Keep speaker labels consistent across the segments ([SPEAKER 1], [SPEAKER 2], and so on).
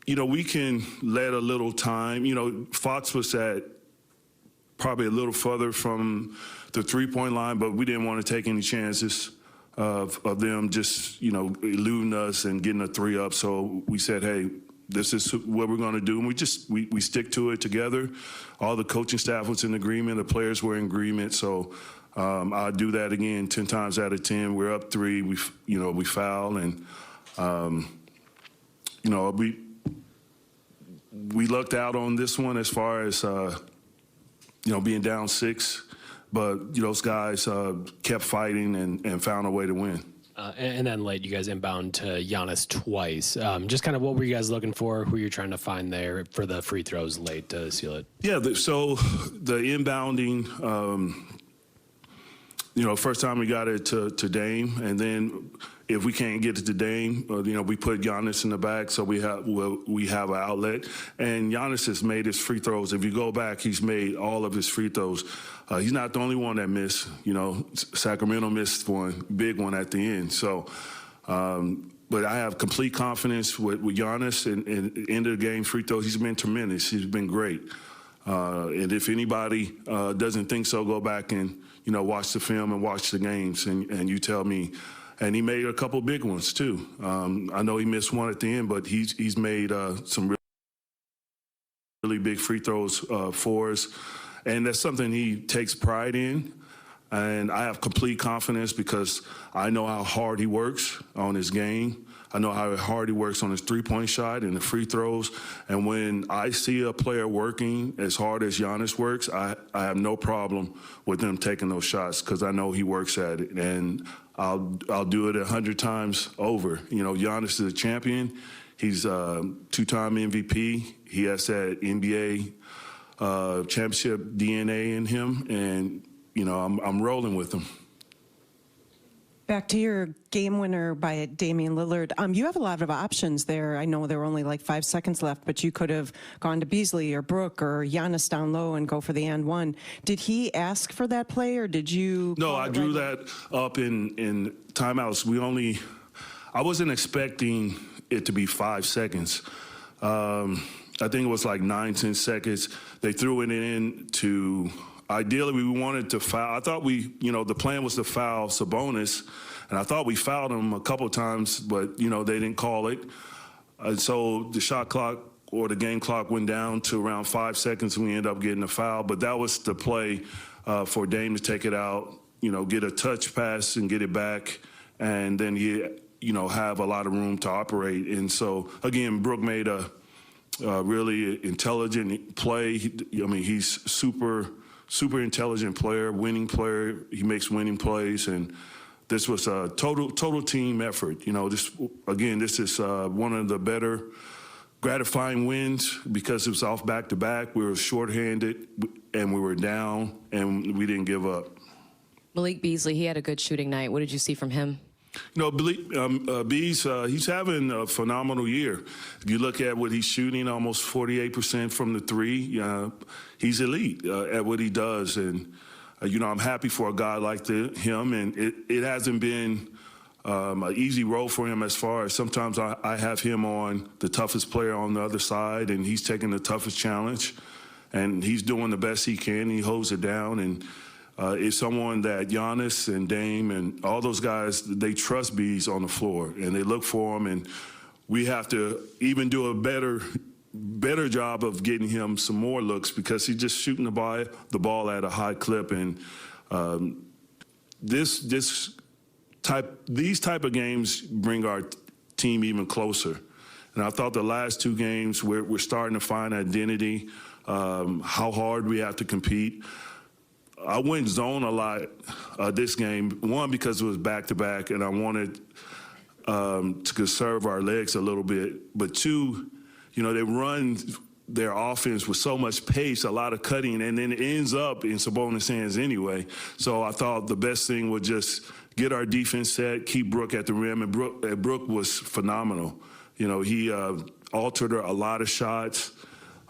[SPEAKER 1] we can let a little time. Fox was at probably a little further from the three-point line, but we didn't want to take any chances of them just, eluding us and getting a three up. So we said, hey, this is what we're going to do. And we stick to it together. All the coaching staff was in agreement. The players were in agreement. So I'll do that again 10 times out of 10. We're up 3. We foul. And, we lucked out on this one as far as, being down 6. But those guys kept fighting and found a way to win.
[SPEAKER 2] And then late, you guys inbound to Giannis twice. Just kind of what were you guys looking for? Who you're trying to find there for the free throws late to seal it? Yeah,
[SPEAKER 1] so the inbounding, first time we got it to Dame, and then if we can't get it to Dame, we put Giannis in the back, so we have an outlet. And Giannis has made his free throws. If you go back, he's made all of his free throws. He's not the only one that missed. Sacramento missed one, big one at the end. So, but I have complete confidence with Giannis. And end of the game free throws, he's been tremendous. He's been great. And if anybody doesn't think so, go back and watch the film and watch the games, and you tell me. And he made a couple big ones too. I know he missed one at the end, but he's made some really big free throws for us, and that's something he takes pride in. And I have complete confidence because I know how hard he works on his game. I know how hard he works on his three-point shot and the free throws. And when I see a player working as hard as Giannis works, I have no problem with them taking those shots because I know he works at it. And I'll do it 100 times over. Giannis is a champion. He's a 2-time MVP. He has that NBA championship DNA in him, and I'm rolling with him.
[SPEAKER 3] Back to your game winner by Damian Lillard. You have a lot of options there. I know there were only like 5 seconds left, but you could have gone to Beasley or Brook or Giannis down low and go for the and one. Did he ask for that play, or did you?
[SPEAKER 1] No, I drew that up in timeouts. I wasn't expecting it to be 5 seconds. I think it was like 9-10 seconds. They threw it in to. Ideally, we wanted to foul. I thought the plan was to foul Sabonis, and I thought we fouled him a couple of times, but, they didn't call it. And so the shot clock or the game clock went down to around 5 seconds, and we ended up getting a foul. But that was the play for Dame to take it out, get a touch pass and get it back, and then have a lot of room to operate. And so, again, Brook made a really intelligent play. He's super intelligent player, winning player. He makes winning plays, and this was a total team effort. This is one of the better gratifying wins because it was off back-to-back. We were shorthanded, and we were down, and we didn't give up.
[SPEAKER 4] Malik Beasley, he had a good shooting night. What did you see from him?
[SPEAKER 1] Bees, he's having a phenomenal year. If you look at what he's shooting, almost 48% from the three, he's elite at what he does. And, I'm happy for a guy like him. And it hasn't been an easy role for him as far as sometimes I have him on the toughest player on the other side, and he's taking the toughest challenge. And he's doing the best he can. He holds it down. And is someone that Giannis and Dame and all those guys, they trust Bees on the floor, and they look for him, and we have to even do a better job of getting him some more looks because he's just shooting the ball at a high clip. And these type of games bring our team even closer. And I thought the last 2 games we're starting to find identity, how hard we have to compete. I went zone a lot this game, one, because it was back-to-back, and I wanted to conserve our legs a little bit. But 2, they run their offense with so much pace, a lot of cutting, and then it ends up in Sabonis' hands anyway. So I thought the best thing was just get our defense set, keep Brook at the rim, and Brook was phenomenal. He altered a lot of shots.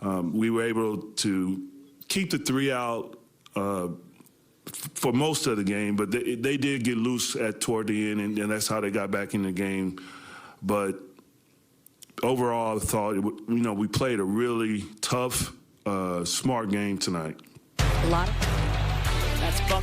[SPEAKER 1] We were able to keep the 3 out for most of the game, but they did get loose toward the end, and that's how they got back in the game. But overall, I thought we played a really tough, smart game tonight.
[SPEAKER 4] A lot. That's Buck.